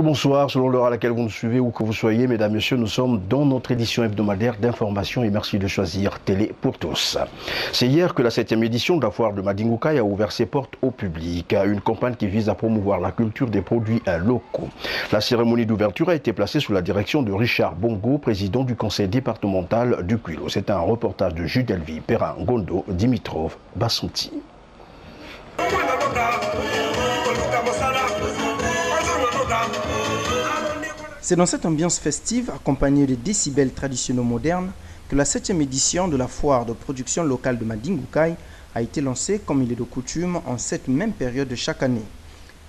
bonsoir, selon l'heure à laquelle vous nous suivez, où que vous soyez, mesdames, messieurs, nous sommes dans notre édition hebdomadaire d'information et merci de choisir Télé pour tous. C'est hier que la 7e édition de la foire de Madingoukaï a ouvert ses portes au public, une campagne qui vise à promouvoir la culture des produits locaux. La cérémonie d'ouverture a été placée sous la direction de Richard Bongo, président du conseil départemental du Kouilou. C'est un reportage de Judelvi, Perrin, Gondo, Dimitrov, Bassonti. C'est dans cette ambiance festive, accompagnée de décibels traditionnels modernes, que la 7e édition de la foire de production locale de Madingoukaï a été lancée comme il est de coutume en cette même période de chaque année.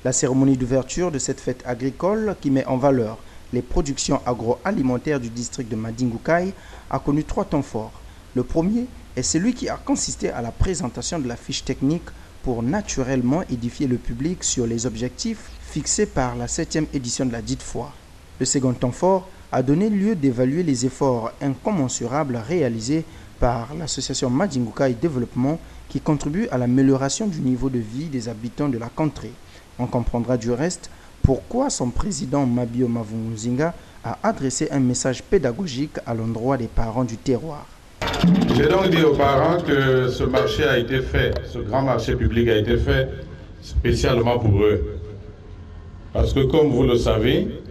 La cérémonie d'ouverture de cette fête agricole qui met en valeur les productions agroalimentaires du district de Madingoukaï a connu 3 temps forts. Le premier est celui qui a consisté à la présentation de la fiche technique pour naturellement édifier le public sur les objectifs fixés par la 7e édition de la dite foire. Le second temps fort a donné lieu d'évaluer les efforts incommensurables réalisés par l'association Madingoukaï Développement qui contribue à l'amélioration du niveau de vie des habitants de la contrée. On comprendra du reste pourquoi son président Mabio Mavunzinga a adressé un message pédagogique à l'endroit des parents du terroir. J'ai donc dit aux parents que ce marché a été fait, ce grand marché public a été fait spécialement pour eux. Parce que comme vous le savez,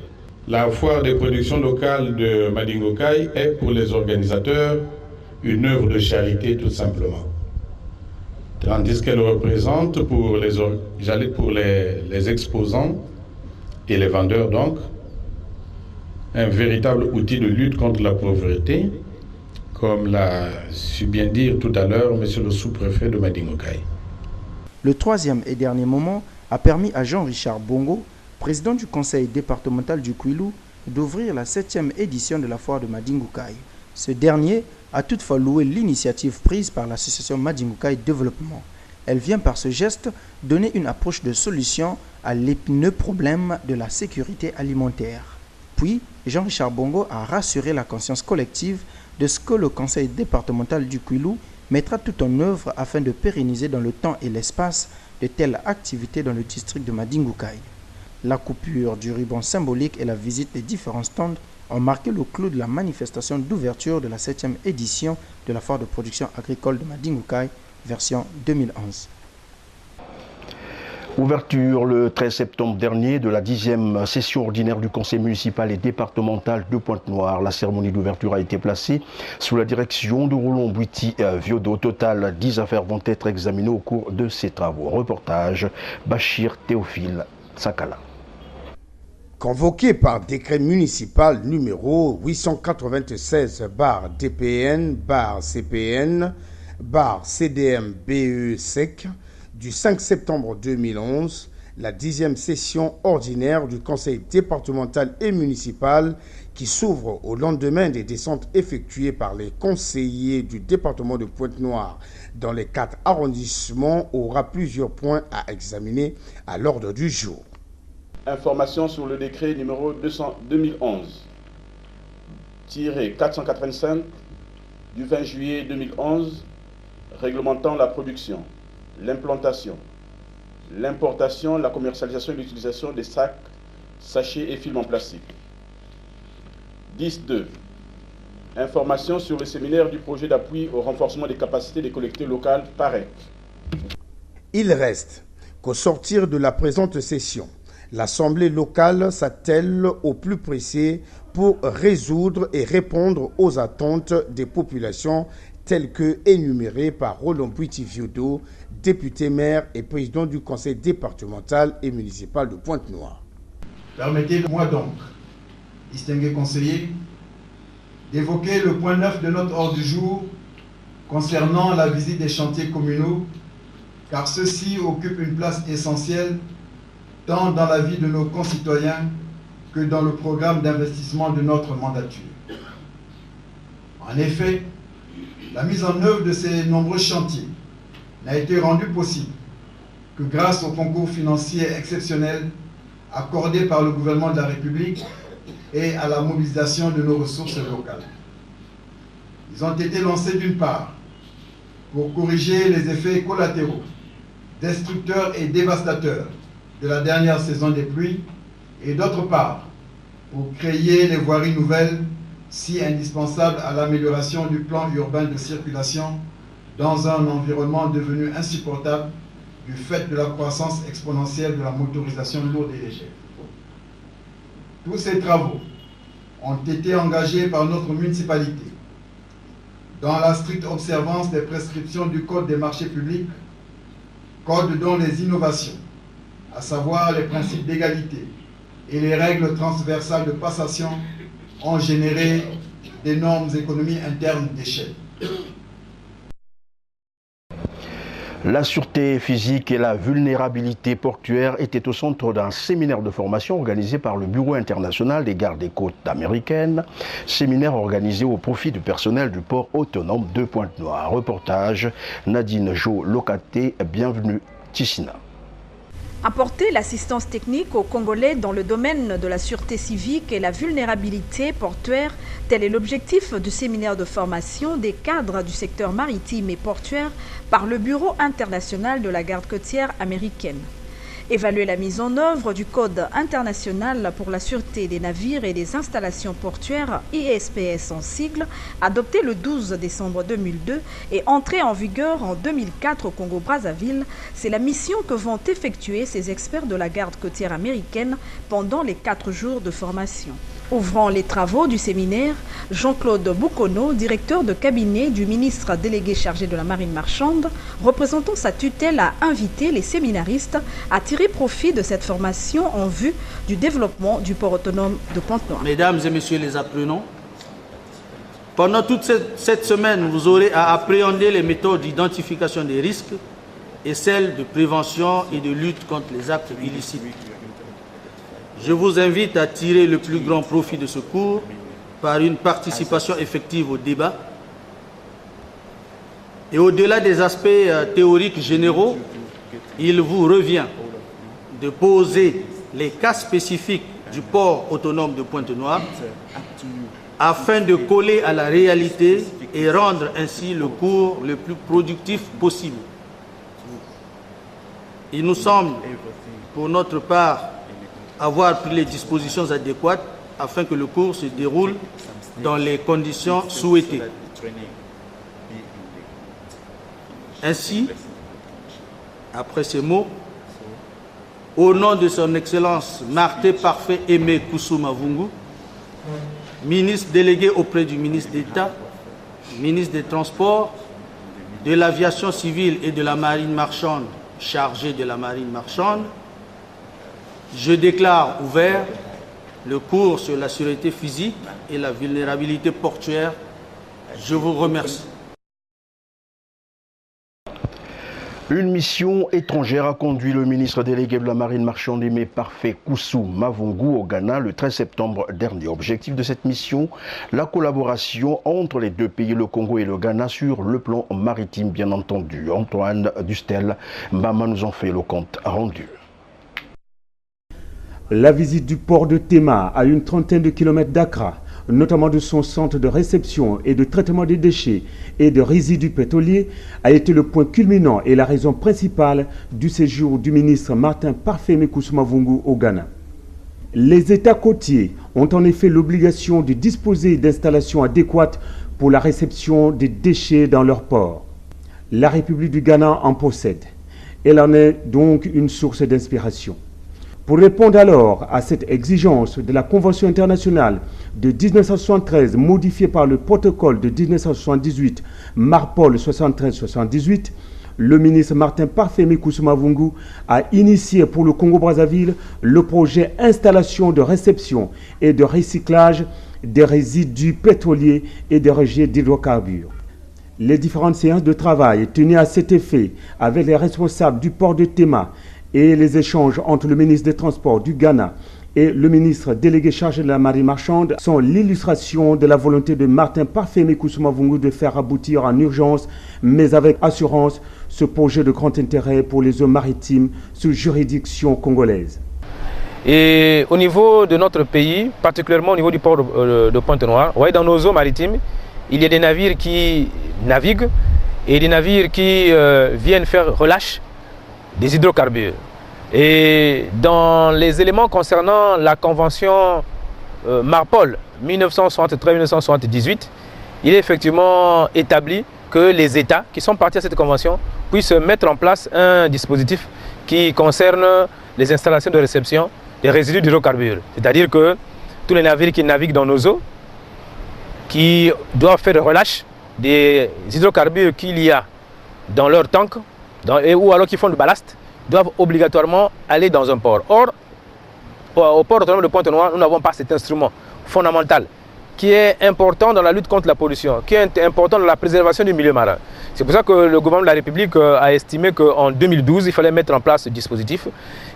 la foire des productions locales de Madingoukaï est pour les organisateurs une œuvre de charité tout simplement. Tandis qu'elle représente pour les exposants et les vendeurs donc un véritable outil de lutte contre la pauvreté, comme l'a su bien dire tout à l'heure monsieur le sous-préfet de Madingoukaï. Le troisième et dernier moment a permis à Jean-Richard Bongo, président du conseil départemental du Kouilou, d'ouvrir la 7e édition de la foire de Madingoukaï. Ce dernier a toutefois loué l'initiative prise par l'association Madingoukaï Développement. Elle vient par ce geste donner une approche de solution à l'épineux problème de la sécurité alimentaire. Puis, Jean-Richard Bongo a rassuré la conscience collective de ce que le conseil départemental du Kouilou mettra tout en œuvre afin de pérenniser dans le temps et l'espace de telles activités dans le district de Madingoukaï. La coupure du ruban symbolique et la visite des différents stands ont marqué le clou de la manifestation d'ouverture de la 7e édition de la foire de production agricole de Madingoukaï, version 2011. Ouverture le 13 septembre dernier de la 10e session ordinaire du conseil municipal et départemental de Pointe-Noire. La cérémonie d'ouverture a été placée sous la direction de Roland Bouiti Viodo. Au total, 10 affaires vont être examinées au cours de ces travaux. Reportage Bachir Théophile Sakala. Convoqué par décret municipal numéro 896-DPN-CPN-CDM-BE-SEC du 5 septembre 2011, la 10e session ordinaire du conseil départemental et municipal qui s'ouvre au lendemain des descentes effectuées par les conseillers du département de Pointe-Noire dans les 4 arrondissements aura plusieurs points à examiner à l'ordre du jour. Information sur le décret numéro 2011-485 du 20 juillet 2011 réglementant la production, l'implantation, l'importation, la commercialisation et l'utilisation des sacs, sachets et films en plastique. 10.2. Information sur le séminaire du projet d'appui au renforcement des capacités des collectivités locales PAREC. Il reste qu'au sortir de la présente session, l'Assemblée locale s'attelle au plus pressé pour résoudre et répondre aux attentes des populations telles que énumérées par Roland Bouiti Viodo, député maire et président du conseil départemental et municipal de Pointe-Noire. Permettez-moi donc, distingués conseillers, d'évoquer le point 9 de notre ordre du jour concernant la visite des chantiers communaux, car ceux-ci occupent une place essentielle tant dans la vie de nos concitoyens que dans le programme d'investissement de notre mandature. En effet, la mise en œuvre de ces nombreux chantiers n'a été rendue possible que grâce au concours financier exceptionnel accordé par le gouvernement de la République et à la mobilisation de nos ressources locales. Ils ont été lancés d'une part pour corriger les effets collatéraux, destructeurs et dévastateurs de la dernière saison des pluies, et d'autre part, pour créer les voiries nouvelles si indispensables à l'amélioration du plan urbain de circulation dans un environnement devenu insupportable du fait de la croissance exponentielle de la motorisation lourde et légère. Tous ces travaux ont été engagés par notre municipalité dans la stricte observance des prescriptions du Code des marchés publics, code dont les innovations, à savoir les principes d'égalité et les règles transversales de passation, ont généré d'énormes économies internes d'échelle. La sûreté physique et la vulnérabilité portuaire étaient au centre d'un séminaire de formation organisé par le Bureau international des gardes-côtes américaines, séminaire organisé au profit du personnel du port autonome de Pointe-Noire. Reportage Nadine Jo Locaté, bienvenue Tissina. Apporter l'assistance technique aux Congolais dans le domaine de la sûreté civique et la vulnérabilité portuaire, tel est l'objectif du séminaire de formation des cadres du secteur maritime et portuaire par le Bureau international de la garde côtière américaine. Évaluer la mise en œuvre du Code international pour la sûreté des navires et des installations portuaires, ISPS en sigle, adopté le 12 décembre 2002 et entré en vigueur en 2004 au Congo-Brazzaville, c'est la mission que vont effectuer ces experts de la garde côtière américaine pendant les 4 jours de formation. Ouvrant les travaux du séminaire, Jean-Claude Boukono, directeur de cabinet du ministre délégué chargé de la marine marchande, représentant sa tutelle, a invité les séminaristes à tirer profit de cette formation en vue du développement du port autonome de Pointe-Noire. Mesdames et messieurs les apprenants, pendant toute cette semaine, vous aurez à appréhender les méthodes d'identification des risques et celles de prévention et de lutte contre les actes illicites. Je vous invite à tirer le plus grand profit de ce cours par une participation effective au débat. Et au-delà des aspects théoriques généraux, il vous revient de poser les cas spécifiques du port autonome de Pointe-Noire afin de coller à la réalité et rendre ainsi le cours le plus productif possible. Il nous semble, pour notre part, avoir pris les dispositions adéquates afin que le cours se déroule dans les conditions souhaitées. Ainsi, après ces mots, au nom de son Excellence Martin Parfait Aimé Koussou Mavungu, ministre délégué auprès du ministre d'État, ministre des Transports, de l'Aviation civile et de la Marine marchande, chargé de la Marine marchande, je déclare ouvert le cours sur la sûreté physique et la vulnérabilité portuaire. Je vous remercie. Une mission étrangère a conduit le ministre délégué de la Marine marchande Aimé Parfait Koussou Mavungu au Ghana le 13 septembre dernier. Objectif de cette mission, la collaboration entre les deux pays, le Congo et le Ghana, sur le plan maritime, bien entendu. Antoine Dustel Mbama nous en fait le compte rendu. La visite du port de Tema à une trentaine de kilomètres d'Accra, notamment de son centre de réception et de traitement des déchets et de résidus pétroliers, a été le point culminant et la raison principale du séjour du ministre Martin Parfait Koussou Mavungu au Ghana. Les États côtiers ont en effet l'obligation de disposer d'installations adéquates pour la réception des déchets dans leur port. La République du Ghana en possède. Elle en est donc une source d'inspiration. Pour répondre alors à cette exigence de la Convention internationale de 1973 modifiée par le protocole de 1978 Marpol 73-78, le ministre Martin Parfait Koussou Mavungu a initié pour le Congo-Brazzaville le projet installation de réception et de recyclage des résidus pétroliers et des rejets d'hydrocarbures. Les différentes séances de travail tenues à cet effet avec les responsables du port de Tema et les échanges entre le ministre des Transports du Ghana et le ministre délégué chargé de la marine marchande sont l'illustration de la volonté de Martin Parfait Koussou Mavungu de faire aboutir en urgence, mais avec assurance, ce projet de grand intérêt pour les eaux maritimes sous juridiction congolaise. Et au niveau de notre pays, particulièrement au niveau du port de Pointe-Noire, dans nos eaux maritimes, il y a des navires qui naviguent et des navires qui viennent faire relâche des hydrocarbures. Et dans les éléments concernant la convention Marpol 1973-1978, il est effectivement établi que les États qui sont partis à cette convention puissent mettre en place un dispositif qui concerne les installations de réception des résidus d'hydrocarbures. C'est-à-dire que tous les navires qui naviguent dans nos eaux, qui doivent faire relâche des hydrocarbures qu'il y a dans leur tank, ou alors qui font du ballast, doivent obligatoirement aller dans un port. Or, au port autonome de Pointe-Noire, nous n'avons pas cet instrument fondamental qui est important dans la lutte contre la pollution, qui est important dans la préservation du milieu marin. C'est pour ça que le gouvernement de la République a estimé qu'en 2012, il fallait mettre en place ce dispositif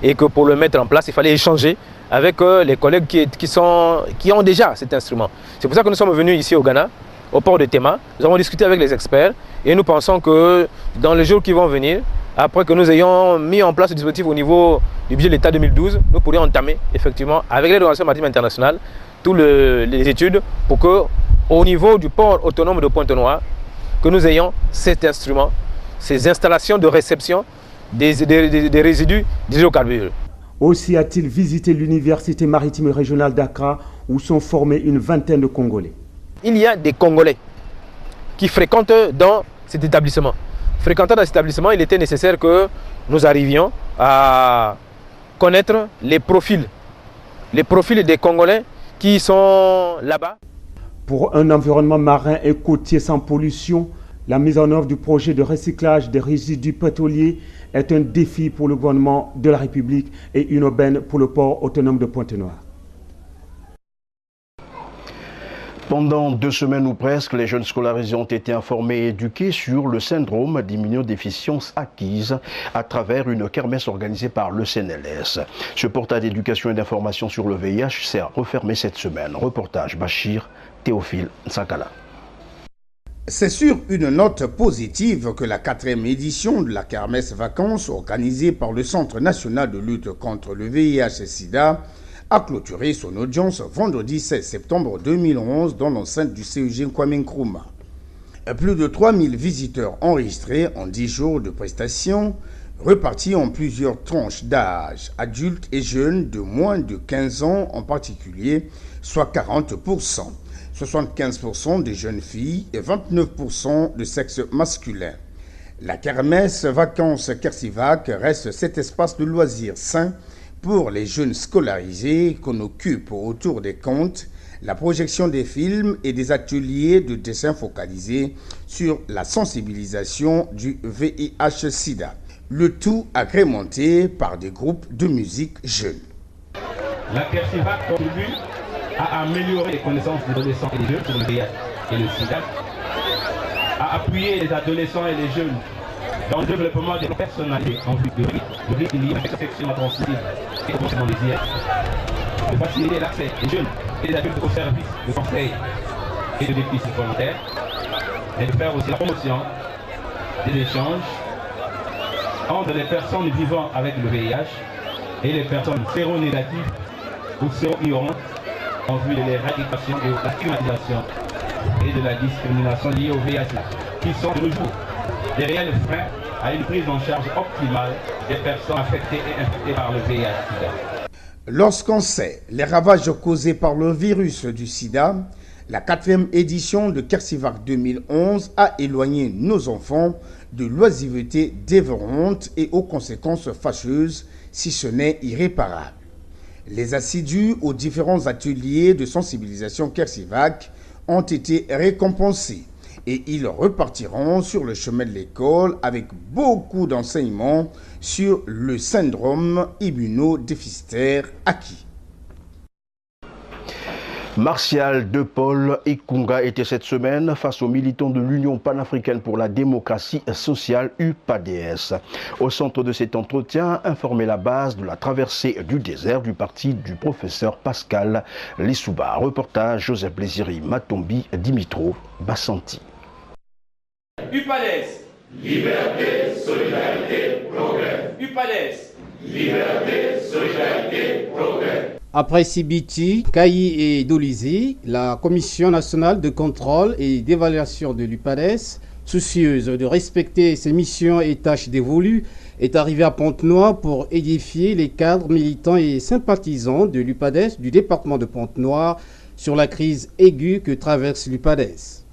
et que pour le mettre en place, il fallait échanger avec les collègues qui ont déjà cet instrument. C'est pour ça que nous sommes venus ici au Ghana, au port de Tema. Nous avons discuté avec les experts et nous pensons que dans les jours qui vont venir, après que nous ayons mis en place ce dispositif au niveau du budget de l'État 2012, nous pourrions entamer effectivement avec les organisations maritimes internationales toutes les études pour que, au niveau du port autonome de Pointe-Noire, que nous ayons cet instrument, ces installations de réception des résidus d'hydrocarbures. Aussi a-t-il visité l'université maritime régionale d'Accra où sont formés une vingtaine de Congolais. Il y a des Congolais qui fréquentent dans cet établissement. Fréquentant dans cet établissement, il était nécessaire que nous arrivions à connaître les profils des Congolais qui sont là-bas. Pour un environnement marin et côtier sans pollution, la mise en œuvre du projet de recyclage des résidus pétroliers est un défi pour le gouvernement de la République et une aubaine pour le port autonome de Pointe-Noire. Pendant 2 semaines ou presque, les jeunes scolarisés ont été informés et éduqués sur le syndrome d'immunodéficience acquise à travers une kermesse organisée par le CNLS. Ce portail d'éducation et d'information sur le VIH s'est refermé cette semaine. Reportage Bachir Théophile Nsakala. C'est sur une note positive que la 4e édition de la kermesse vacances organisée par le Centre national de lutte contre le VIH-Sida a clôturé son audience vendredi 16 septembre 2011 dans l'enceinte du CEG Kwame Nkrumah. Plus de 3000 visiteurs enregistrés en 10 jours de prestations, repartis en plusieurs tranches d'âge, adultes et jeunes de moins de 15 ans en particulier, soit 40%, 75% des jeunes filles et 29% de sexe masculin. La kermesse vacances Kersivac reste cet espace de loisirs sain pour les jeunes scolarisés qu'on occupe autour des contes, la projection des films et des ateliers de dessin focalisés sur la sensibilisation du VIH-Sida. Le tout agrémenté par des groupes de musique jeunes. La Kersivac contribue à améliorer les connaissances des adolescents et des jeunes sur le VIH et le SIDA, à appuyer les adolescents et les jeunes dans le développement des personnalités en vue de réunir les infections transmissibles et comportements des IS, de faciliter l'accès des jeunes et des adultes aux services de conseil et de dépistage volontaire, et de faire aussi la promotion des échanges entre les personnes vivant avec le VIH et les personnes séronégatives ou séro-ignorantes en vue de l'éradication de la stigmatisation et de la discrimination liée au VIH, qui sont de nos jours des réels freins à une prise en charge optimale des personnes affectées et infectées par le VIH-Sida. Lorsqu'on sait les ravages causés par le virus du sida, la 4e édition de Kersivac 2011 a éloigné nos enfants de l'oisiveté dévorante et aux conséquences fâcheuses, si ce n'est irréparables. Les assidus aux différents ateliers de sensibilisation Kersivac ont été récompensés et ils repartiront sur le chemin de l'école avec beaucoup d'enseignements sur le syndrome immunodéficitaire acquis. Martial De Paul Ikunga était cette semaine face aux militants de l'Union panafricaine pour la démocratie sociale UPADS. Au centre de cet entretien, informer la base de la traversée du désert du parti du professeur Pascal Lissouba. Reportage Joseph Blésiri Matombi, Dimitro Bassanti. UPADS, liberté, solidarité, progrès. UPADS, liberté, solidarité, progrès. Après Sibiti, Kayi et Dolizi, la Commission nationale de contrôle et d'évaluation de l'UPADS soucieuse de respecter ses missions et tâches dévolues, est arrivée à Pointe-Noire pour édifier les cadres militants et sympathisants de l'UPADES du département de Pointe-Noire sur la crise aiguë que traverse l'UPADES.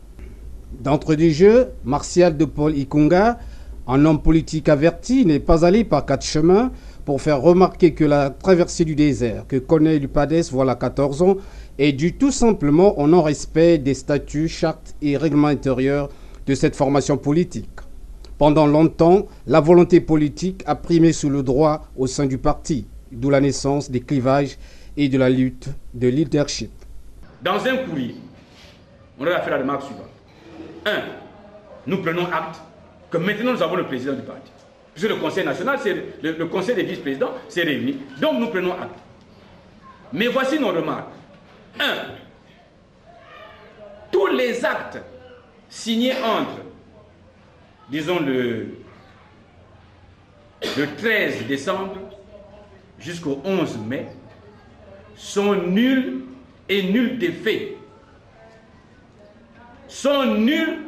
D'entre des jeux, Martial de Paul Ikunga, un homme politique averti, n'est pas allé par quatre chemins pour faire remarquer que la traversée du désert que connaît l'UPADES voilà 14 ans est due tout simplement au non-respect des statuts, chartes et règlements intérieurs de cette formation politique. Pendant longtemps, la volonté politique a primé sur le droit au sein du parti, d'où la naissance des clivages et de la lutte de leadership. Dans un courrier, on a fait la remarque suivante. 1. Nous prenons acte que maintenant nous avons le président du parti. Puisque le conseil national, le conseil des vice-présidents s'est réuni. Donc nous prenons acte. Mais voici nos remarques. 1. Tous les actes signés entre, disons, le 13 décembre jusqu'au 11 mai sont nuls et nuls d'effet. Sont nuls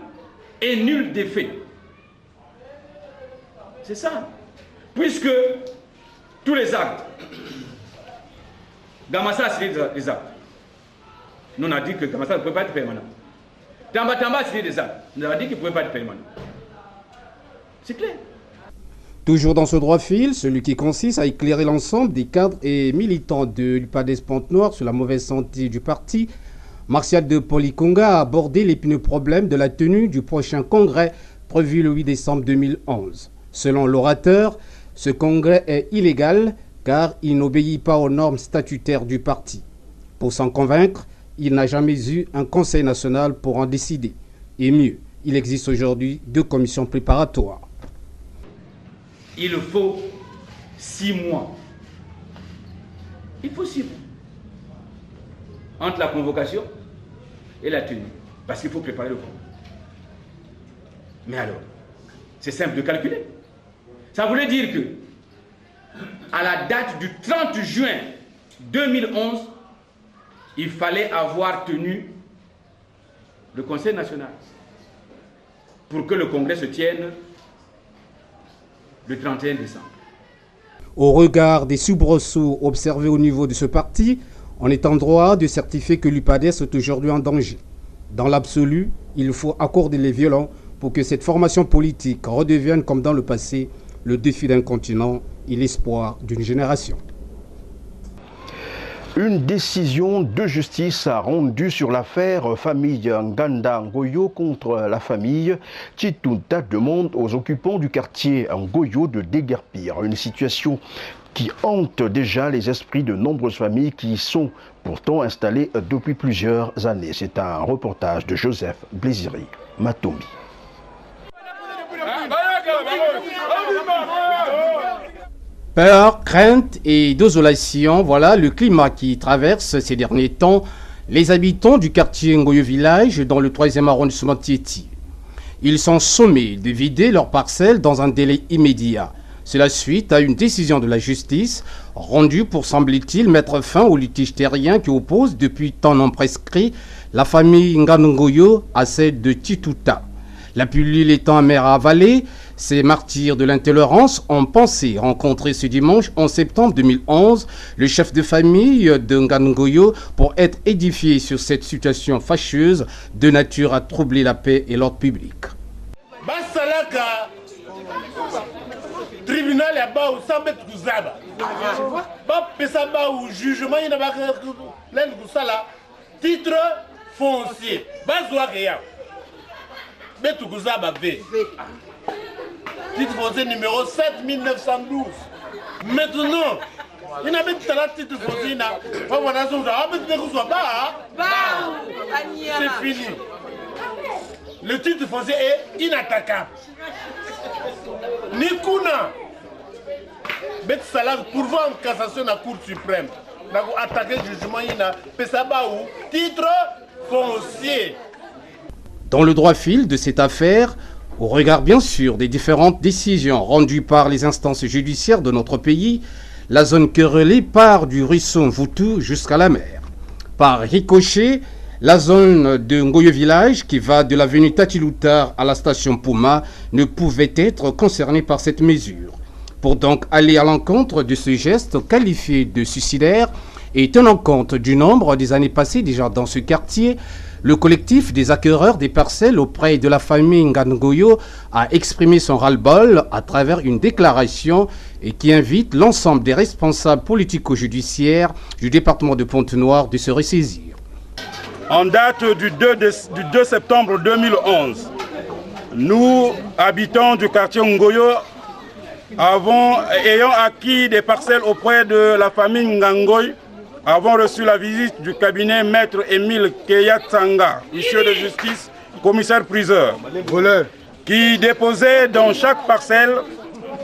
et nuls d'effet. C'est ça. Puisque tous les actes, Gamassa a signé des actes. Nous on a dit que Gamassa ne peut pas être permanent. Tamba a signé des actes. Nous on a dit qu'il ne pouvait pas être permanent. C'est clair. Toujours dans ce droit fil, celui qui consiste à éclairer l'ensemble des cadres et militants de l'UPADES Pointe-Noire sur la mauvaise santé du parti, Martial de Paul Ikunga a abordé l'épineux problème de la tenue du prochain congrès prévu le 8 décembre 2011. Selon l'orateur, ce congrès est illégal car il n'obéit pas aux normes statutaires du parti. Pour s'en convaincre, il n'a jamais eu un conseil national pour en décider. Et mieux, il existe aujourd'hui 2 commissions préparatoires. Il faut 6 mois. Il faut 6 mois. Entre la convocation et la tenue. Parce qu'il faut préparer le congrès. Mais alors, c'est simple de calculer. Ça voulait dire que, à la date du 30 juin 2011, il fallait avoir tenu le Conseil national pour que le congrès se tienne le 31 décembre. Au regard des soubresauts observés au niveau de ce parti, on est en droit de certifier que l'UPADES est aujourd'hui en danger. Dans l'absolu, il faut accorder les violons pour que cette formation politique redevienne, comme dans le passé, le défi d'un continent et l'espoir d'une génération. Une décision de justice a rendu sur l'affaire famille Nganda Ngoyo contre la famille Chituta demande aux occupants du quartier Ngoyo de déguerpir. Une situation qui hante déjà les esprits de nombreuses familles qui sont pourtant installées depuis plusieurs années. C'est un reportage de Joseph Blésiri Matomi. Peur, crainte et désolation, voilà le climat qui traverse ces derniers temps les habitants du quartier Ngoyo Village dans le 3e arrondissement Tieti. Ils sont sommés de vider leurs parcelles dans un délai immédiat. C'est la suite à une décision de la justice rendue pour, semble-t-il, mettre fin au litige terrien qui oppose depuis temps non prescrit la famille Ngangoyo à celle de Chituta. La pilule étant amère à avaler, ces martyrs de l'intolérance ont pensé rencontrer ce dimanche 11 septembre 2011 le chef de famille de Ngangoyo pour être édifié sur cette situation fâcheuse de nature à troubler la paix et l'ordre public. Tribunal ya ba ou sambe kuzaba. Ba pesa ba ou jugement ina ba len kusala titre foncier. Ba zwa ya. Betu kuzaba V. Titre foncier numéro 7912. Maintenant, il n'a pas de titre foncier na. Ba wana zo da ba de kuzwa ba. C'est fini. Le titre foncier est inattaquable. Nikuna Bet Salah pourvoi en cassation à la Cour suprême. N'a attaqué le jugement ina Pesabaou titre foncier. Dans le droit fil de cette affaire, au regard bien sûr des différentes décisions rendues par les instances judiciaires de notre pays, la zone querellée part du ruisseau Mvutu jusqu'à la mer. Par ricochet, La zone de Ngoyo Village, qui va de l'avenue Tatiloutar à la station Pouma, ne pouvait être concernée par cette mesure. Pour donc aller à l'encontre de ce geste qualifié de suicidaire et tenant compte du nombre des années passées déjà dans ce quartier, le collectif des acquéreurs des parcelles auprès de la famille Ngangoyo a exprimé son ras-le-bol à travers une déclaration et qui invite l'ensemble des responsables politico-judiciaires du département de Pointe-Noire de se ressaisir. En date du 2 septembre 2011, nous, habitants du quartier Ngoyo, ayant acquis des parcelles auprès de la famille Ngangoy, avons reçu la visite du cabinet Maître Émile Keyatsanga, huissier de justice, commissaire-priseur, qui déposait dans chaque parcelle,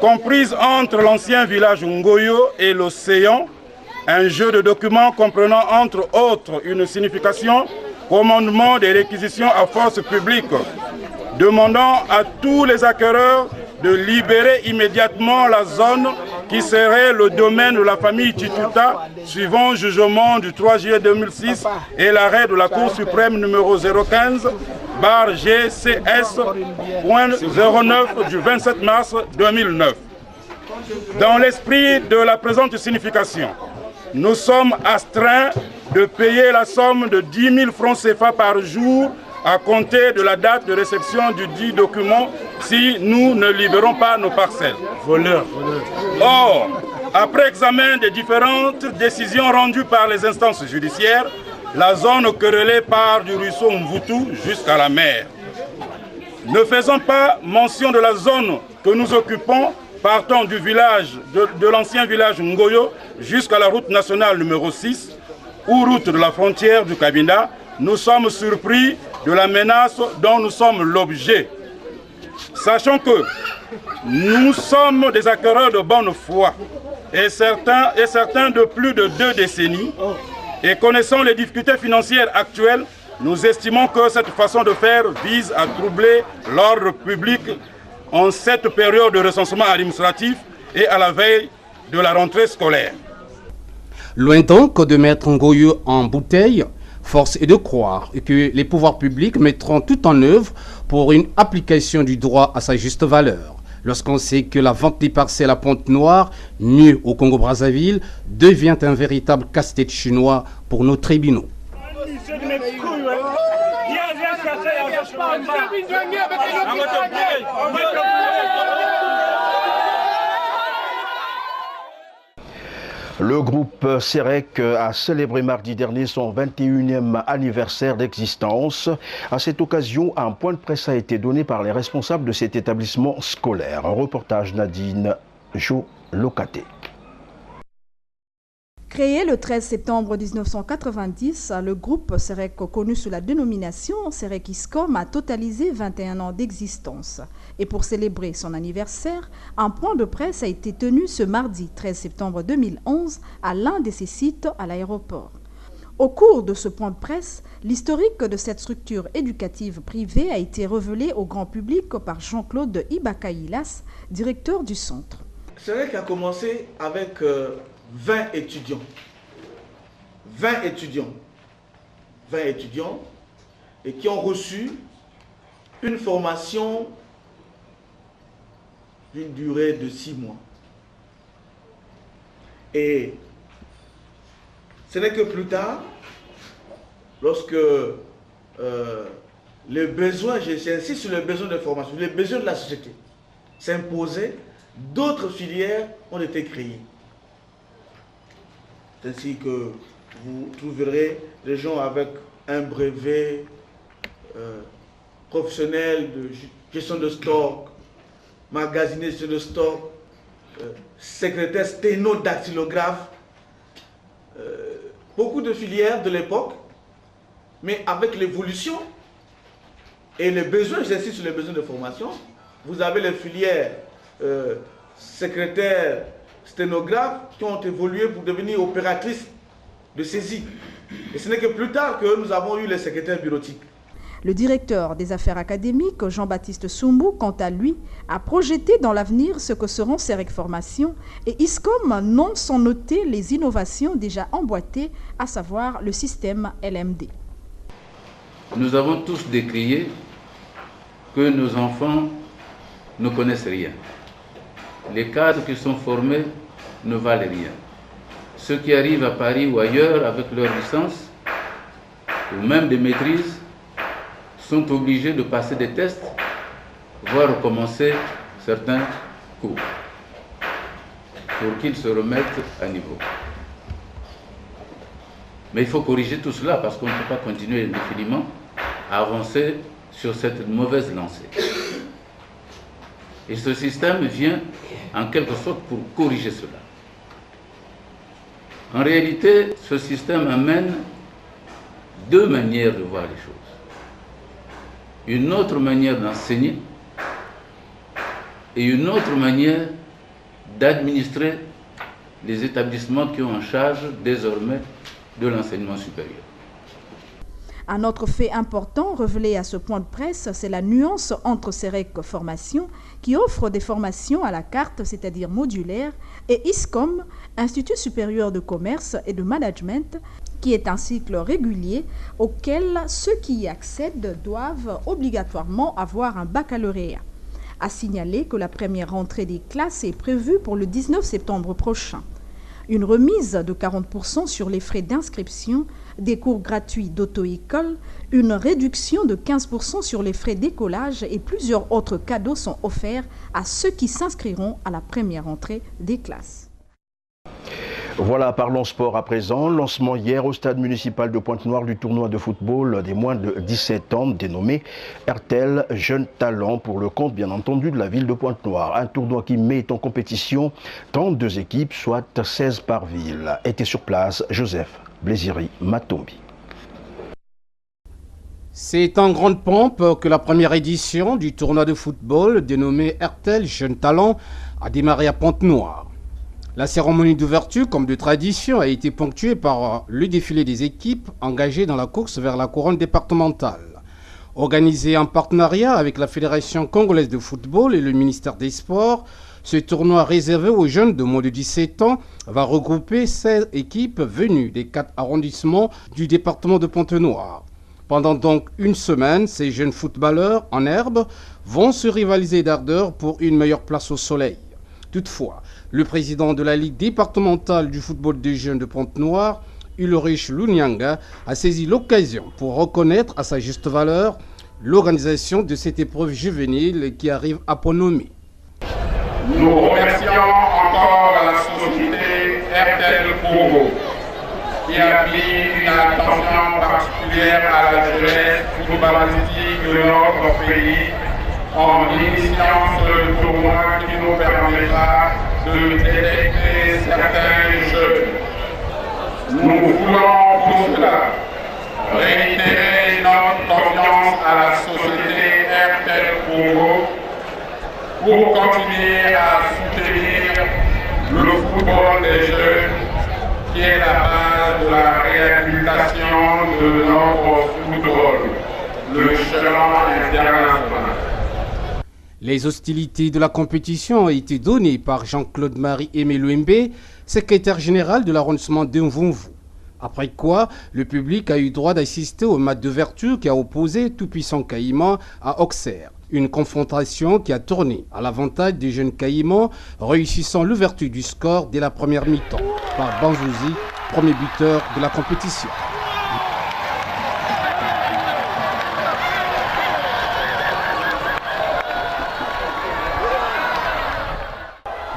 comprise entre l'ancien village Ngoyo et l'océan, un jeu de documents comprenant entre autres une signification, commandement des réquisitions à force publique, demandant à tous les acquéreurs de libérer immédiatement la zone qui serait le domaine de la famille Tituta, suivant le jugement du 3 juillet 2006 et l'arrêt de la Cour suprême numéro 015/GCS.09 du 27 mars 2009. Dans l'esprit de la présente signification, nous sommes astreints de payer la somme de 10 000 francs CFA par jour à compter de la date de réception du dit document si nous ne libérons pas nos parcelles. Or, après examen des différentes décisions rendues par les instances judiciaires, la zone querellée part du ruisseau Mvutu jusqu'à la mer. Ne faisons pas mention de la zone que nous occupons, partant du village, de l'ancien village Ngoyo jusqu'à la route nationale numéro 6 ou route de la frontière du Cabinda, nous sommes surpris de la menace dont nous sommes l'objet. Sachant que nous sommes des acquéreurs de bonne foi et certains de plus de 2 décennies, et connaissant les difficultés financières actuelles, nous estimons que cette façon de faire vise à troubler l'ordre public en cette période de recensement administratif et à la veille de la rentrée scolaire. Loin donc de mettre Ngoyo en bouteille, force est de croire que les pouvoirs publics mettront tout en œuvre pour une application du droit à sa juste valeur. Lorsqu'on sait que la vente des parcelles à Pointe-Noire, nue au Congo-Brazzaville, devient un véritable casse-tête chinois pour nos tribunaux. Le groupe Serec a célébré mardi dernier son 21e anniversaire d'existence. À cette occasion, un point de presse a été donné par les responsables de cet établissement scolaire. Un reportage Nadine Jo-Locaté. Créé le 13 septembre 1990, le groupe Serec, connu sous la dénomination Serec ISCOM, a totalisé 21 ans d'existence. Et pour célébrer son anniversaire, un point de presse a été tenu ce mardi 13 septembre 2011 à l'un de ses sites à l'aéroport. Au cours de ce point de presse, l'historique de cette structure éducative privée a été révélé au grand public par Jean-Claude Ibakaïlas, directeur du centre. Serec a commencé avec 20 étudiants. 20 étudiants et qui ont reçu une formation d'une durée de 6 mois. Et ce n'est que plus tard, lorsque les besoins, j'insiste sur les besoins de formation, les besoins de la société s'imposaient, d'autres filières ont été créées. Ainsi que vous trouverez des gens avec un brevet professionnel de gestion de stock, magasinier de gestion de stock, secrétaire sténodactylographe, beaucoup de filières de l'époque, mais avec l'évolution et les besoins, j'insiste sur les besoins de formation, vous avez les filières secrétaires sténographes qui ont évolué pour devenir opératrices de saisie. Et ce n'est que plus tard que nous avons eu les secrétaires bureautiques. Le directeur des affaires académiques, Jean-Baptiste Soumbou, quant à lui, a projeté dans l'avenir ce que seront Serec Formation et ISCOM non sans noter les innovations déjà emboîtées, à savoir le système LMD. nous avons tous décrié que nos enfants ne connaissent rien. Les cadres qui sont formés ne valent rien. Ceux qui arrivent à Paris ou ailleurs avec leur licence, ou même des maîtrises, sont obligés de passer des tests, voire recommencer certains cours, pour qu'ils se remettent à niveau. Mais il faut corriger tout cela parce qu'on ne peut pas continuer indéfiniment à avancer sur cette mauvaise lancée. Et ce système vient en quelque sorte pour corriger cela. En réalité, ce système amène deux manières de voir les choses. Une autre manière d'enseigner et une autre manière d'administrer les établissements qui ont en charge désormais de l'enseignement supérieur. Un autre fait important révélé à ce point de presse, c'est la nuance entre CEREC Formation, qui offre des formations à la carte, c'est-à-dire modulaires, et ISCOM, Institut supérieur de commerce et de management, qui est un cycle régulier auquel ceux qui y accèdent doivent obligatoirement avoir un baccalauréat. À signaler que la première rentrée des classes est prévue pour le 19 septembre prochain. Une remise de 40% sur les frais d'inscription, des cours gratuits d'auto-école, une réduction de 15% sur les frais d'écolage et plusieurs autres cadeaux sont offerts à ceux qui s'inscriront à la première rentrée des classes. Voilà, parlons sport à présent. Lancement hier au stade municipal de Pointe-Noire du tournoi de football des moins de 17 ans dénommé RTL Jeunes Talents pour le compte bien entendu de la ville de Pointe-Noire. Un tournoi qui met en compétition 32 équipes, soit 16 par ville. Était sur place Joseph Blésiri Matombi. C'est en grande pompe que la première édition du tournoi de football dénommé RTL Jeunes Talents a démarré à Pointe-Noire. La cérémonie d'ouverture, comme de tradition, a été ponctuée par le défilé des équipes engagées dans la course vers la couronne départementale. Organisé en partenariat avec la Fédération congolaise de football et le ministère des Sports, ce tournoi réservé aux jeunes de moins de 17 ans va regrouper 16 équipes venues des 4 arrondissements du département de Pointe-Noire. Pendant donc une semaine, ces jeunes footballeurs en herbe vont se rivaliser d'ardeur pour une meilleure place au soleil. Toutefois, le président de la Ligue départementale du football des jeunes de Pointe-Noire, Ulrich Lunyanga, a saisi l'occasion pour reconnaître à sa juste valeur l'organisation de cette épreuve juvénile qui arrive à point nommé. Nous remercions encore la société RTL Congo qui a mis une attention particulière à la jeunesse footballistique de notre pays en initiant ce tournoi qui nous permettra de détecter certains jeux. Nous voulons pour cela réitérer notre confiance à la société RTL Congo pour continuer à soutenir le football des jeunes qui est la base de la réhabilitation de notre football, le chemin international. Les hostilités de la compétition ont été données par Jean-Claude-Marie Aimé Louembe, secrétaire général de l'arrondissement de Mvumvu. Après quoi, le public a eu droit d'assister au match d'ouverture qui a opposé Tout-Puissant Caïman à Auxerre. Une confrontation qui a tourné à l'avantage des jeunes Caïmans, réussissant l'ouverture du score dès la première mi-temps par Banzouzi, premier buteur de la compétition.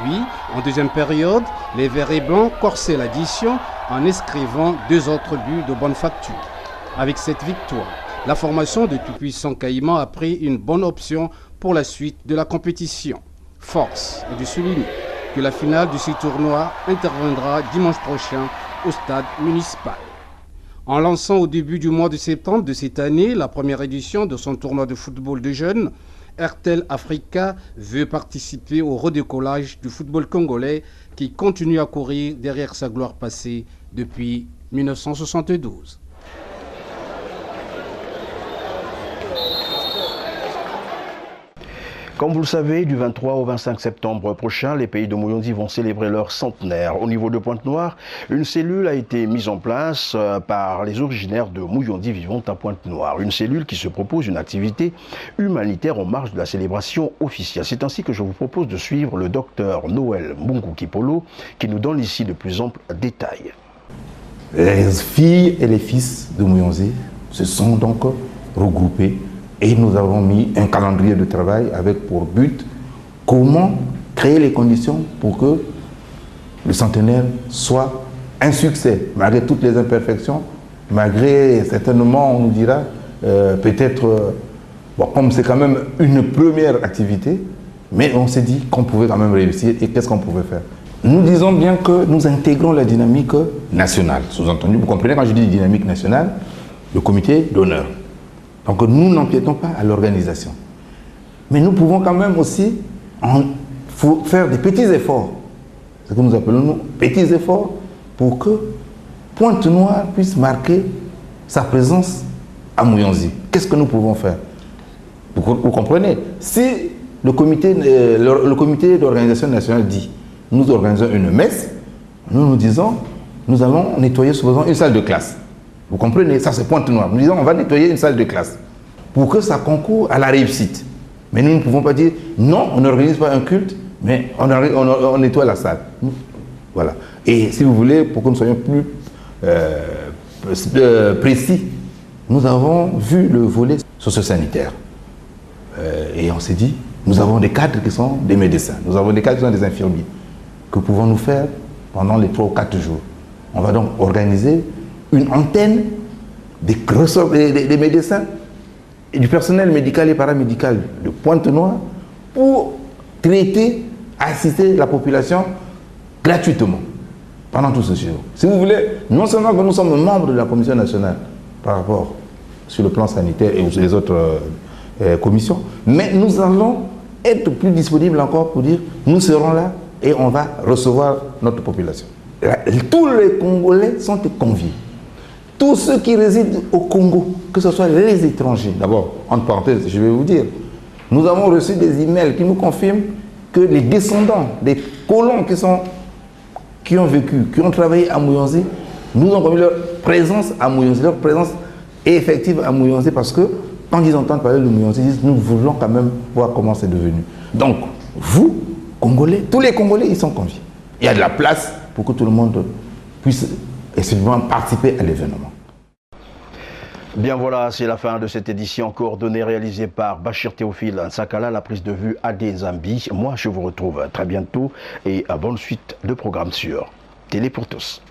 Puis, en deuxième période, les Verts et Blancs corsaient l'addition en inscrivant 2 autres buts de bonne facture. Avec cette victoire, la formation de Tout-Puissant Caïman a pris une bonne option pour la suite de la compétition. Force est de souligner que la finale de ce tournoi interviendra dimanche prochain au stade municipal. En lançant au début du mois de septembre de cette année la première édition de son tournoi de football de jeunes, RTL Africa veut participer au redécollage du football congolais qui continue à courir derrière sa gloire passée depuis 1972. Comme vous le savez, du 23 au 25 septembre prochain, les pays de Mouyondi vont célébrer leur centenaire. Au niveau de Pointe-Noire, une cellule a été mise en place par les originaires de Mouyondi vivant à Pointe-Noire. Une cellule qui se propose une activité humanitaire en marge de la célébration officielle. C'est ainsi que je vous propose de suivre le docteur Noël Mbungu Kipolo qui nous donne ici de plus amples détails. Les filles et les fils de Mouyondi se sont donc regroupés et nous avons mis un calendrier de travail avec pour but comment créer les conditions pour que le centenaire soit un succès, malgré toutes les imperfections, malgré certainement, on nous dira, peut-être, bon, comme c'est quand même une première activité, mais on s'est dit qu'on pouvait quand même réussir et qu'est-ce qu'on pouvait faire. Nous disons bien que nous intégrons la dynamique nationale, sous-entendu, vous comprenez quand je dis dynamique nationale, le comité d'honneur. Donc nous n'empiétons pas à l'organisation. Mais nous pouvons quand même aussi faire des petits efforts, ce que nous appelons nous petits efforts, pour que Pointe-Noire puisse marquer sa présence à Mouyondi. Qu'est-ce que nous pouvons faire? Vous comprenez? Si le comité d'organisation nationale dit nous organisons une messe, nous disons nous allons nettoyer souvent une salle de classe. Vous comprenez? Ça, c'est Pointe-Noire. Nous disons, on va nettoyer une salle de classe pour que ça concourt à la réussite. Mais nous ne pouvons pas dire, non, on n'organise pas un culte, mais on nettoie la salle. Voilà. Et si vous voulez, pour que nous soyons plus précis, nous avons vu le volet socio-sanitaire. Et on s'est dit, nous avons des cadres qui sont des médecins, nous avons des cadres qui sont des infirmiers. Que pouvons-nous faire pendant les 3 ou 4 jours? On va donc organiser une antenne des médecins et du personnel médical et paramédical de Pointe-Noire pour traiter, assister la population gratuitement pendant tout ce séjour. Si vous voulez, non seulement que nous sommes membres de la Commission nationale par rapport sur le plan sanitaire et les autres commissions, mais nous allons être plus disponibles encore pour dire nous serons là et on va recevoir notre population. Tous les Congolais sont conviés. Tous ceux qui résident au Congo, que ce soit les étrangers, d'abord, entre parenthèses, je vais vous dire, nous avons reçu des emails qui nous confirment que les descendants des colons qui ont vécu, qui ont travaillé à Mouyondi, nous ont remis leur présence à Mouyondi, leur présence effective à Mouyondi, parce que quand ils entendent parler de Mouyondi, ils disent nous voulons quand même voir comment c'est devenu. Donc, vous, Congolais, tous les Congolais, ils sont conviés. Il y a de la place pour que tout le monde puisse effectivement participer à l'événement. Bien voilà, c'est la fin de cette édition coordonnée réalisée par Bachir Théophile Nsakala, la prise de vue Adé Zambi. Moi, je vous retrouve très bientôt et à bonne suite de programmes sur Télé pour tous.